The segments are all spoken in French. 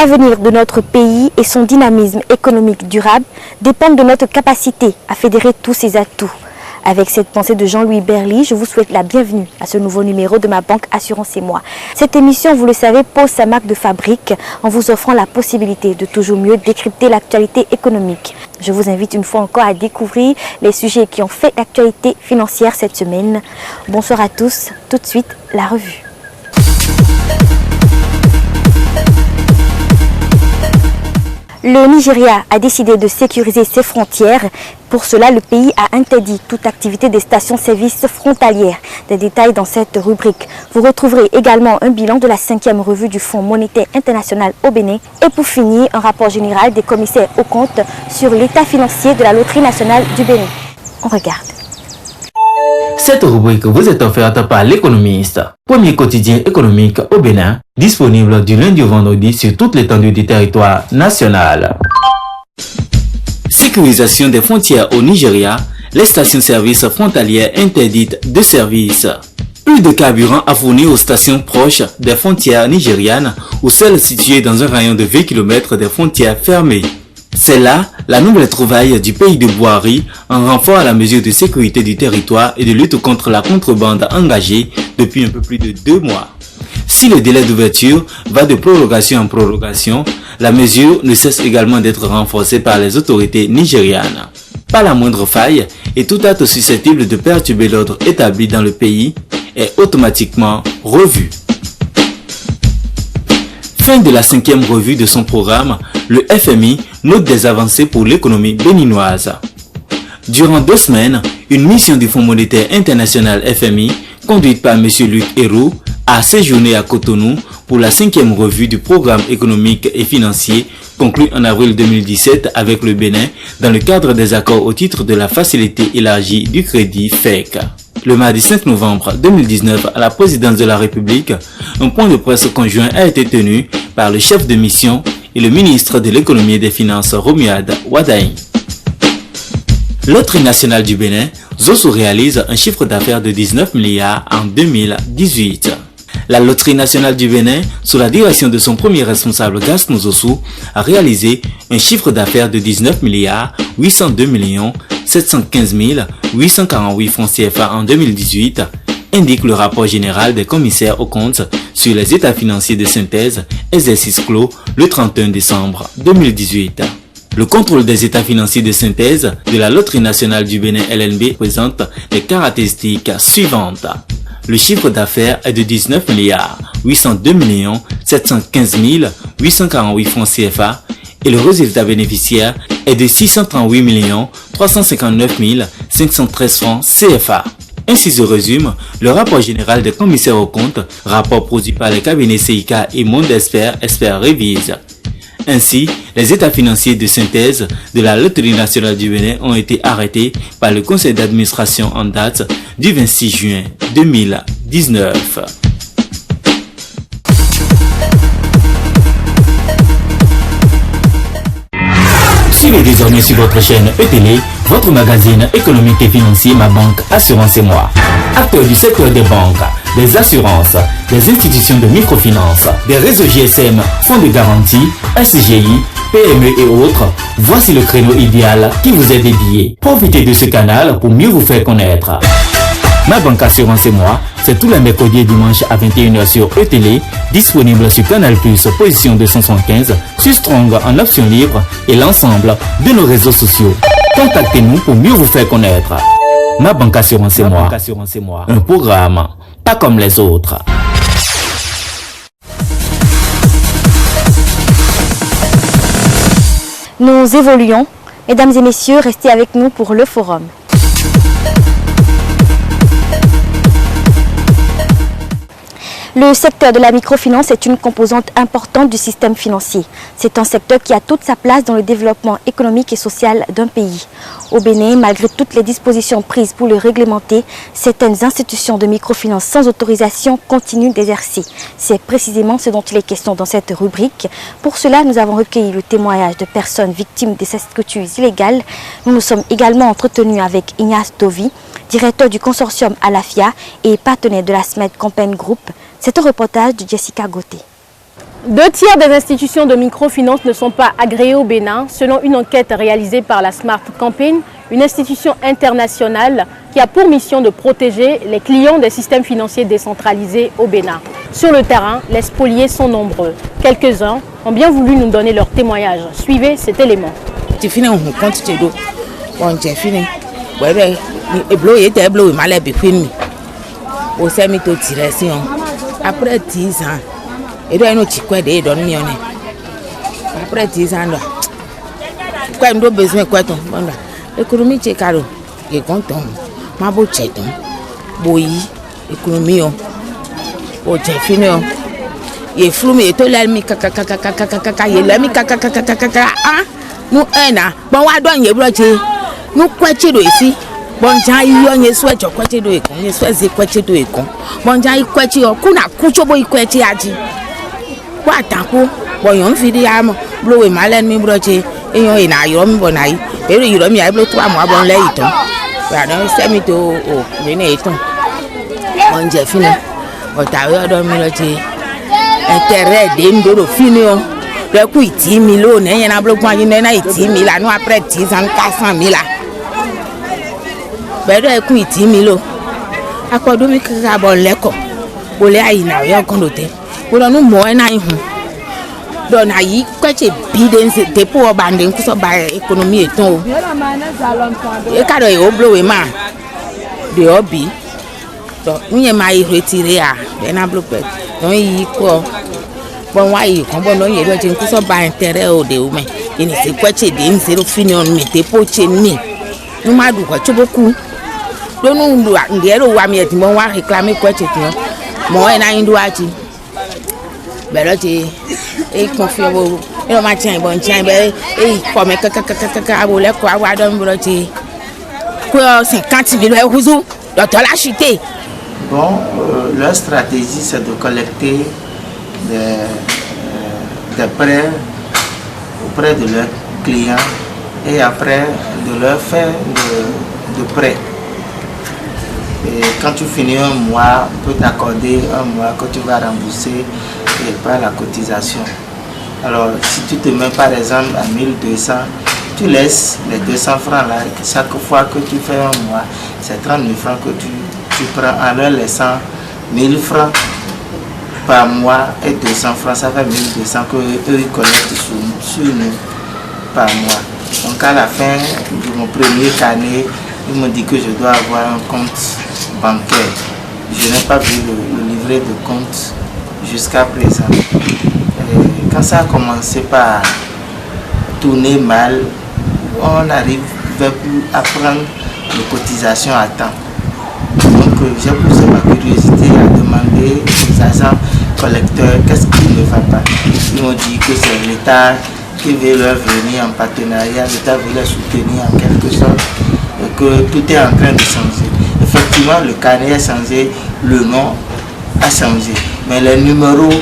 L'avenir de notre pays et son dynamisme économique durable dépendent de notre capacité à fédérer tous ses atouts. Avec cette pensée de Jean-Louis Berly, je vous souhaite la bienvenue à ce nouveau numéro de ma banque Assurance et moi. Cette émission, vous le savez, pose sa marque de fabrique en vous offrant la possibilité de toujours mieux décrypter l'actualité économique. Je vous invite une fois encore à découvrir les sujets qui ont fait l'actualité financière cette semaine. Bonsoir à tous, tout de suite la revue. Le Nigeria a décidé de sécuriser ses frontières. Pour cela, le pays a interdit toute activité des stations-service frontalières. Des détails dans cette rubrique. Vous retrouverez également un bilan de la 5e revue du Fonds monétaire international au Bénin. Et pour finir, un rapport général des commissaires aux comptes sur l'état financier de la Loterie nationale du Bénin. On regarde. Cette rubrique vous est offerte par l'Économiste, premier quotidien économique au Bénin, disponible du lundi au vendredi sur toute l'étendue du territoire national. Sécurisation des frontières au Nigeria, les stations-service frontalières interdites de service. Plus de carburant à fournir aux stations proches des frontières nigérianes ou celles situées dans un rayon de 20 km des frontières fermées. C'est là la nouvelle trouvaille du pays de Bouari en renfort à la mesure de sécurité du territoire et de lutte contre la contrebande engagée depuis un peu plus de 2 mois. Si le délai d'ouverture va de prorogation en prorogation, la mesure ne cesse également d'être renforcée par les autorités nigérianes. Pas la moindre faille et tout acte susceptible de perturber l'ordre établi dans le pays est automatiquement revu. Fin de la 5e revue de son programme, le FMI note des avancées pour l'économie béninoise. Durant 2 semaines, une mission du Fonds monétaire international FMI, conduite par M. Luc Héroux, a séjourné à Cotonou pour la 5e revue du programme économique et financier conclu en avril 2017 avec le Bénin dans le cadre des accords au titre de la facilité élargie du crédit FEC. Le mardi 5 novembre 2019, à la présidence de la République, un point de presse conjoint a été tenu par le chef de mission et le ministre de l'économie et des finances Romuald Wadaï. Loterie nationale du Bénin, Zosu réalise un chiffre d'affaires de 19 milliards en 2018. La Loterie nationale du Bénin, sous la direction de son premier responsable Gaston Zosu, a réalisé un chiffre d'affaires de 19 milliards 802 millions 715 848 francs CFA en 2018, indique le rapport général des commissaires aux comptes sur les états financiers de synthèse, exercice clos le 31 décembre 2018. Le contrôle des états financiers de synthèse de la Loterie nationale du Bénin LNB présente les caractéristiques suivantes. Le chiffre d'affaires est de 19 milliards 802 millions 715 848 francs CFA et le résultat bénéficiaire est de 638 millions 359 513 francs CFA. Ainsi se résume le rapport général des commissaires aux comptes, rapport produit par les cabinets CIK et Monde Expert Révise. Ainsi, les états financiers de synthèse de la Loterie nationale du Bénin ont été arrêtés par le conseil d'administration en date du 26 juin 2019. Suivez désormais sur votre chaîne ETélé, votre magazine économique et financier Ma Banque Assurance et moi. Acteurs du secteur des banques, des assurances, des institutions de microfinance, des réseaux GSM, fonds de garantie, SCGI, PME et autres, voici le créneau idéal qui vous est dédié. Profitez de ce canal pour mieux vous faire connaître. Ma Banque Assurance et moi, c'est tous les mercredis et dimanches à 21h sur ETélé, disponible sur Canal+, position 275, sur Strong en option libre et l'ensemble de nos réseaux sociaux. Contactez-nous pour mieux vous faire connaître. Ma Banque Assurance et moi, un programme pas comme les autres. Nous évoluons. Mesdames et messieurs, restez avec nous pour le forum. Le secteur de la microfinance est une composante importante du système financier. C'est un secteur qui a toute sa place dans le développement économique et social d'un pays. Au Bénin, malgré toutes les dispositions prises pour le réglementer, certaines institutions de microfinance sans autorisation continuent d'exercer. C'est précisément ce dont il est question dans cette rubrique. Pour cela, nous avons recueilli le témoignage de personnes victimes de ces structures illégales. Nous nous sommes également entretenus avec Ignace Dovi, directeur du consortium Alafia et partenaire de la SMED Campaign Group. C'est un reportage de Jessica Gauthier. 2 tiers des institutions de microfinance ne sont pas agréées au Bénin, selon une enquête réalisée par la Smart Campaign, une institution internationale qui a pour mission de protéger les clients des systèmes financiers décentralisés au Bénin. Sur le terrain, les spoliés sont nombreux. Quelques-uns ont bien voulu nous donner leur témoignage. Suivez cet élément. Après 10 ans, et donc nous quoi des données après 10 ans là quoi nous besoin quoi ton bon là économie c'est caro et content ma beau cheton boyi économie o j'ai fini il flou mais to la mi kaka il la mi kaka ah nous un an bon wa don ye bloqué nous quoi tu dois ici bon jan iyo nye soit tu quoi tu dois con nye soit c'est quoi tu dois con bon jan il quoi tu kuna kucho boy quoi tu aji quoi tanko bon yon fidi am blowe malen mi broche e yon ina yo mi bonai pero yo mi ai blo 3 mois bon le iton ba don se mi to o mi ne iton on je fini o ta yo do mi loche intérêt de ndoro fini o le ku 10 000 ne yen na blo kwa yin na 10 000 la no après 10 ans 400 000 la pero e ku 10 000 akodo mi ka bon leko bo le ai na yo kondote bo no mo na ihun don ayi kwache bidens te po bande ku so ba economy eton e ka do e oblowe ma de obi do nye mai retire a be na blope don yi ko bon wa yi kon bon no ye do je ku so ba intérêt o de o me ni se kwache de nzero finion mi te po che ni nu ma du ko choboku do nu ndu ndero wa mi eti mo wa réclamer kwache ti mo e na ndu achi bẹ̀rẹ̀ ti confie wo e ma tian bon tian be e ko me kaka abo le ko awa do mbro ti ko 50 000 euros docteur la chuté. Bon, leur stratégie c'est de collecter des prêts auprès de leurs clients et après de leur faire de prêts. Et quand tu finis un mois, on peut t'accorder un mois que tu vas rembourser et par la cotisation. Alors, si tu te mets par exemple à 1200, tu laisses les 200 francs là. Chaque fois que tu fais un mois, c'est 30 000 francs que tu prends en leur laissant 1000 francs par mois et 200 francs. Ça fait 1200 que eux ils collectent sur nous par mois. Donc, à la fin de mon premier carnet, ils m'ont dit que je dois avoir un compte bancaire. Je n'ai pas vu le livret de compte jusqu'à présent. Et quand ça a commencé par tourner mal, on n'arrive plus à prendre les cotisations à temps. Donc j'ai poussé ma curiosité à demander aux agents collecteurs qu'est-ce qui ne va pas. Ils m'ont dit que c'est l'État qui veut leur venir en partenariat, l'État veut les soutenir en quelque sorte, et que tout est en train de changer. Effectivement, le carnet a changé, le nom a changé, mais les numéros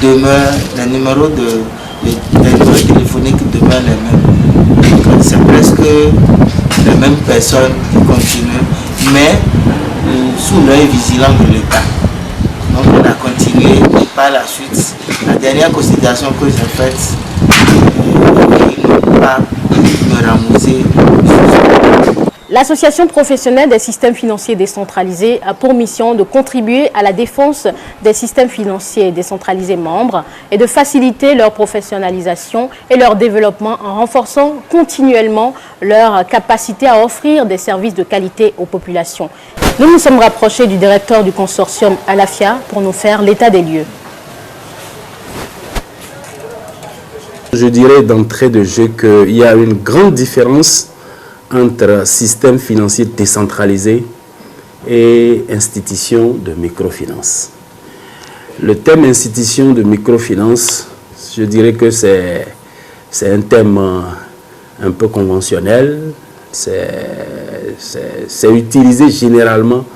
demeurent, les numéros téléphoniques demeurent les mêmes. Donc c'est presque les mêmes personnes qui continuent, mais sous l'œil vigilant de l'État. Donc on a continué et par la suite, la dernière considération que j'ai faite, ils n'ont pas me rembourser. L'Association professionnelle des systèmes financiers décentralisés a pour mission de contribuer à la défense des systèmes financiers décentralisés membres et de faciliter leur professionnalisation et leur développement en renforçant continuellement leur capacité à offrir des services de qualité aux populations. Nous nous sommes rapprochés du directeur du consortium Alafia pour nous faire l'état des lieux. Je dirais d'entrée de jeu qu'il y a une grande différence entre système financier décentralisé et institution de microfinance. Le thème institution de microfinance, je dirais que c'est un thème un peu conventionnel. C'est utilisé généralement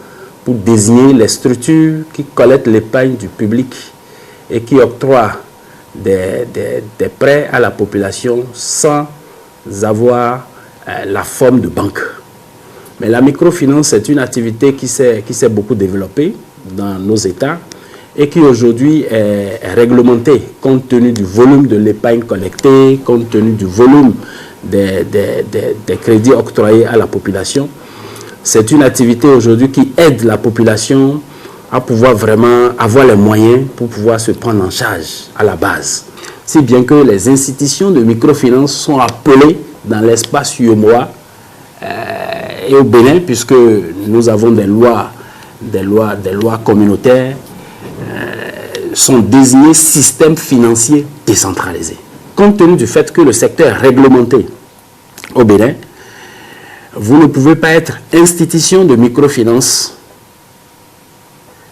pour désigner les structures qui collectent l'épargne du public et qui octroient des prêts à la population sans avoir la forme de banque. Mais la microfinance est une activité qui s'est beaucoup développée dans nos États et qui aujourd'hui est réglementé compte tenu du volume de l'épargne collectée, compte tenu du volume des crédits octroyés à la population. C'est une activité aujourd'hui qui aide la population à pouvoir vraiment avoir les moyens pour pouvoir se prendre en charge à la base. Si bien que les institutions de microfinance sont appelées dans l'espace UEMOA et au Bénin, puisque nous avons des lois communautaires, sont désignés systèmes financiers décentralisés. Compte tenu du fait que le secteur est réglementé au Bénin, vous ne pouvez pas être institution de microfinance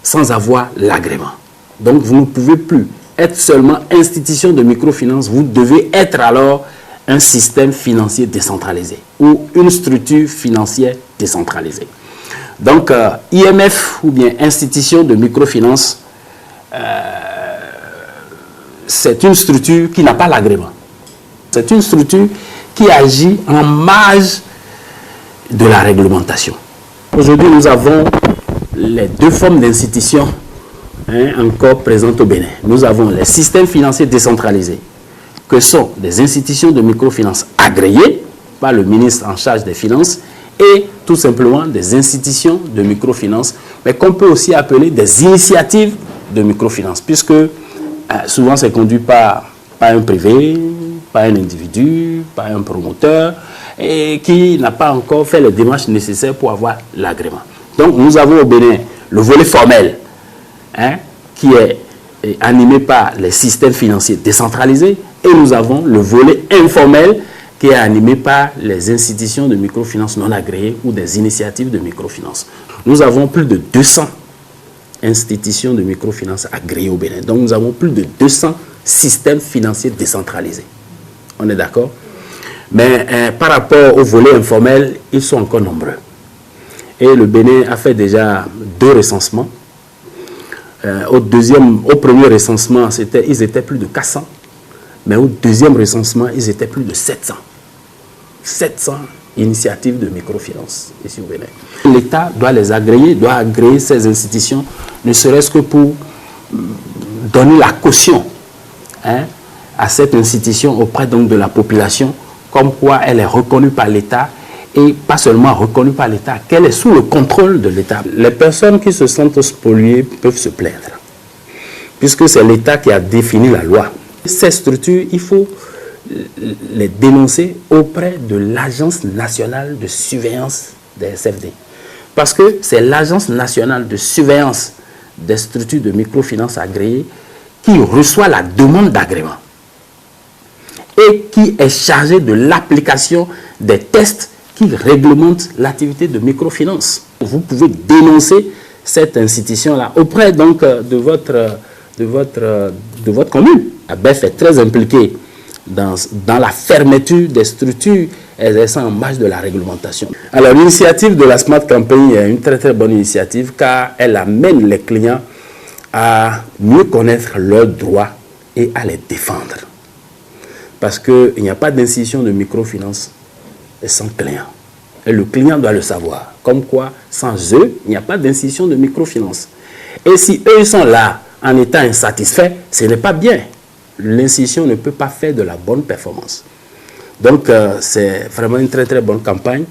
sans avoir l'agrément. Donc vous ne pouvez plus être seulement institution de microfinance, vous devez être alors un système financier décentralisé ou une structure financière décentralisée. Donc IMF ou bien institution de microfinance, c'est une structure qui n'a pas l'agrément. C'est une structure qui agit en marge de la réglementation. Aujourd'hui, nous avons les deux formes d'institutions encore présentes au Bénin. Nous avons les systèmes financiers décentralisés, que sont des institutions de microfinance agréées par le ministre en charge des Finances, et tout simplement des institutions de microfinance, mais qu'on peut aussi appeler des initiatives de microfinance, puisque souvent c'est conduit par un privé, par un individu, par un promoteur, et qui n'a pas encore fait les démarches nécessaires pour avoir l'agrément. Donc nous avons au Bénin le volet formel, qui est animé par les systèmes financiers décentralisés, et nous avons le volet informel qui est animé par les institutions de microfinance non agréées ou des initiatives de microfinance. Nous avons plus de 200 institutions de microfinance agréées au Bénin. Donc nous avons plus de 200 systèmes financiers décentralisés. On est d'accord? Mais par rapport au volet informel, ils sont encore nombreux. Et le Bénin a fait déjà 2 recensements. Au premier recensement, ils étaient plus de 400. Mais au deuxième recensement, ils étaient plus de 700. 700 initiatives de microfinance ici au Bénin. L'État doit les agréer, doit agréer ces institutions, ne serait-ce que pour donner la caution à cette institution auprès donc de la population, comme quoi elle est reconnue par l'État, et pas seulement reconnue par l'État, qu'elle est sous le contrôle de l'État. Les personnes qui se sentent spoliées peuvent se plaindre, puisque c'est l'État qui a défini la loi. Ces structures, il faut les dénoncer auprès de l'Agence nationale de surveillance des SFD. Parce que c'est l'Agence nationale de surveillance des structures de microfinance agréées qui reçoit la demande d'agrément et qui est chargée de l'application des tests qui réglementent l'activité de microfinance. Vous pouvez dénoncer cette institution-là auprès donc de votre commune. ABEF est très impliqué dans la fermeture des structures exerçant en marge de la réglementation. Alors l'initiative de la Smart Campaign est une très très bonne initiative, car elle amène les clients à mieux connaître leurs droits et à les défendre. Parce qu'il n'y a pas d'institution de microfinance sans client. Et le client doit le savoir. Comme quoi, sans eux, il n'y a pas d'institution de microfinance. Et si eux sont là en étant insatisfaits, ce n'est pas bien. L'institution ne peut pas faire de la bonne performance. Donc, c'est vraiment une très très bonne campagne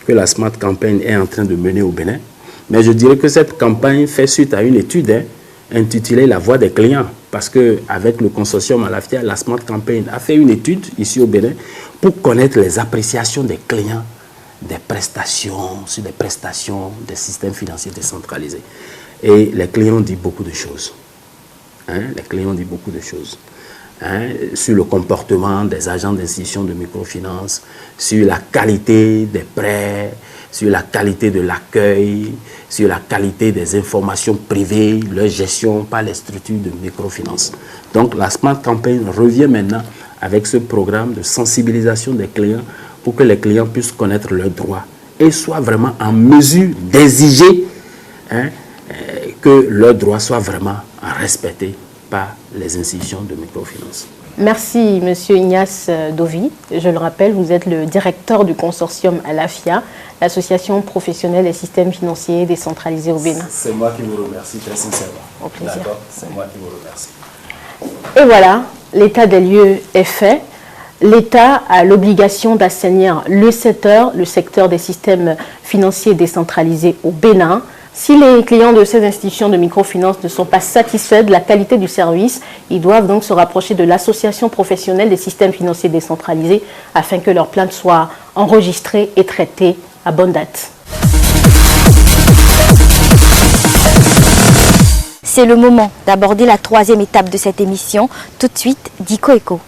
que la Smart Campaign est en train de mener au Bénin. Mais je dirais que cette campagne fait suite à une étude intitulée La voix des clients. Parce qu'avec le consortium Alafia, la Smart Campaign a fait une étude ici au Bénin pour connaître les appréciations des clients des prestations, sur des prestations des systèmes financiers décentralisés. Et les clients disent beaucoup de choses. Les clients disent beaucoup de choses. Sur le comportement des agents d'institutions de microfinance, sur la qualité des prêts, sur la qualité de l'accueil, sur la qualité des informations privées, leur gestion par les structures de microfinance. Donc la Smart Campaign revient maintenant avec ce programme de sensibilisation des clients pour que les clients puissent connaître leurs droits et soient vraiment en mesure d'exiger que leurs droits soient vraiment respectés par les institutions de microfinance. Merci, Monsieur Ignace Dovi. Je le rappelle, vous êtes le directeur du consortium ALAFIA, l'association professionnelle des systèmes financiers décentralisés au Bénin. C'est moi qui vous remercie très sincèrement. Au plaisir. D'accord, c'est moi qui vous remercie. Et voilà, l'état des lieux est fait. L'État a l'obligation d'assainir le secteur des systèmes financiers décentralisés au Bénin. Si les clients de ces institutions de microfinance ne sont pas satisfaits de la qualité du service, ils doivent donc se rapprocher de l'association professionnelle des systèmes financiers décentralisés afin que leur plainte soit enregistrée et traitée à bonne date. C'est le moment d'aborder la troisième étape de cette émission. Tout de suite, Diko Eco.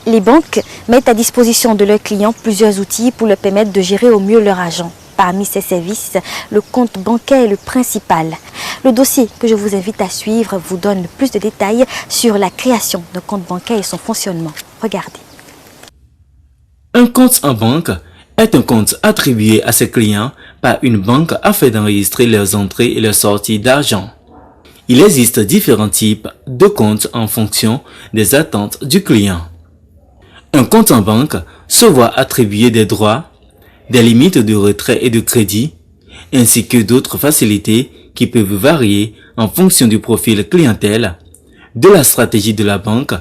Les banques mettent à disposition de leurs clients plusieurs outils pour leur permettre de gérer au mieux leur argent. Parmi ces services, le compte bancaire est le principal. Le dossier que je vous invite à suivre vous donne plus de détails sur la création d'un compte bancaire et son fonctionnement. Regardez. Un compte en banque est un compte attribué à ses clients par une banque afin d'enregistrer leurs entrées et leurs sorties d'argent. Il existe différents types de comptes en fonction des attentes du client. Un compte en banque se voit attribuer des droits, des limites de retrait et de crédit, ainsi que d'autres facilités qui peuvent varier en fonction du profil clientèle, de la stratégie de la banque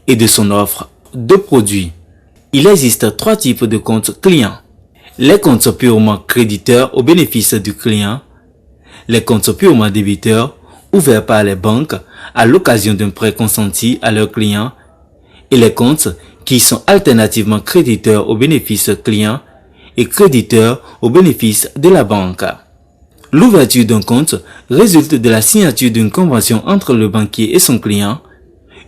et de son offre de produits. Il existe 3 types de comptes clients. Les comptes purement créditeurs au bénéfice du client, les comptes purement débiteurs ouverts par les banques à l'occasion d'un prêt consenti à leurs clients et les comptes qui sont alternativement créditeurs au bénéfice client et créditeurs au bénéfice de la banque. L'ouverture d'un compte résulte de la signature d'une convention entre le banquier et son client,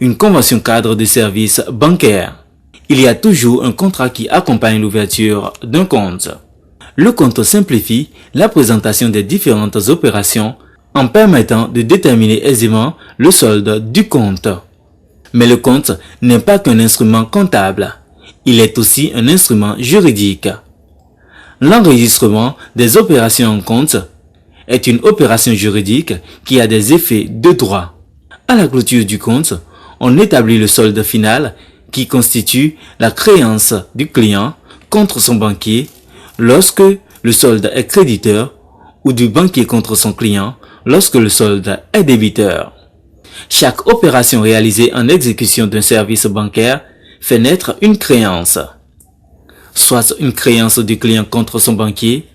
une convention cadre de services bancaires. Il y a toujours un contrat qui accompagne l'ouverture d'un compte. Le compte simplifie la présentation des différentes opérations en permettant de déterminer aisément le solde du compte. Mais le compte n'est pas qu'un instrument comptable, il est aussi un instrument juridique. L'enregistrement des opérations en compte est une opération juridique qui a des effets de droit. À la clôture du compte, on établit le solde final qui constitue la créance du client contre son banquier lorsque le solde est créditeur ou du banquier contre son client lorsque le solde est débiteur. Chaque opération réalisée en exécution d'un service bancaire fait naître une créance, soit une créance du client contre son banquier,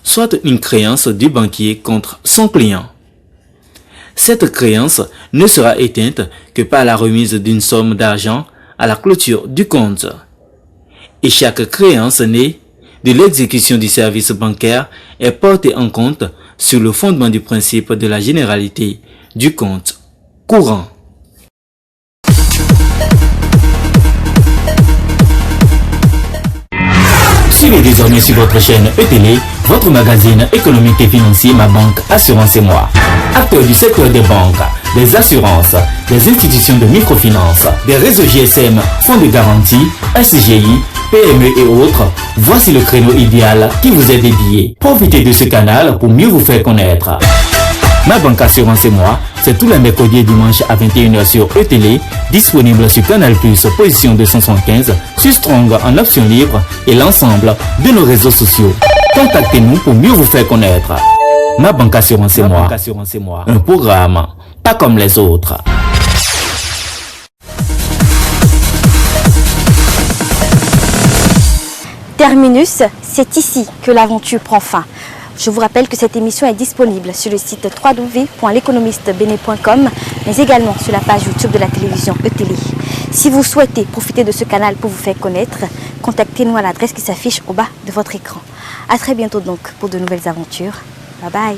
soit une créance du banquier contre son client. Cette créance ne sera éteinte que par la remise d'une somme d'argent à la clôture du compte. Et chaque créance née de l'exécution du service bancaire est portée en compte sur le fondement du principe de la généralité du compte courant. Suivez désormais sur votre chaîne ETélé, votre magazine économique et financier Ma Banque Assurance et Moi. Acteurs du secteur des banques, des assurances, des institutions de microfinance, des réseaux GSM, fonds de garantie, SGI, PME et autres, voici le créneau idéal qui vous est dédié. Profitez de ce canal pour mieux vous faire connaître. Ma Banque Assurance et Moi, c'est tous les mercredis et dimanches à 21 h sur ETélé, disponible sur Canal+, position 275, sur Strong en option libre et l'ensemble de nos réseaux sociaux. Contactez-nous pour mieux vous faire connaître. Ma Banque Assurance et Moi, un programme pas comme les autres. Terminus, c'est ici que l'aventure prend fin. Je vous rappelle que cette émission est disponible sur le site www.l'économistebénin.com, mais également sur la page YouTube de la télévision ETélé. Si vous souhaitez profiter de ce canal pour vous faire connaître, contactez-nous à l'adresse qui s'affiche au bas de votre écran. A très bientôt donc pour de nouvelles aventures. Bye bye.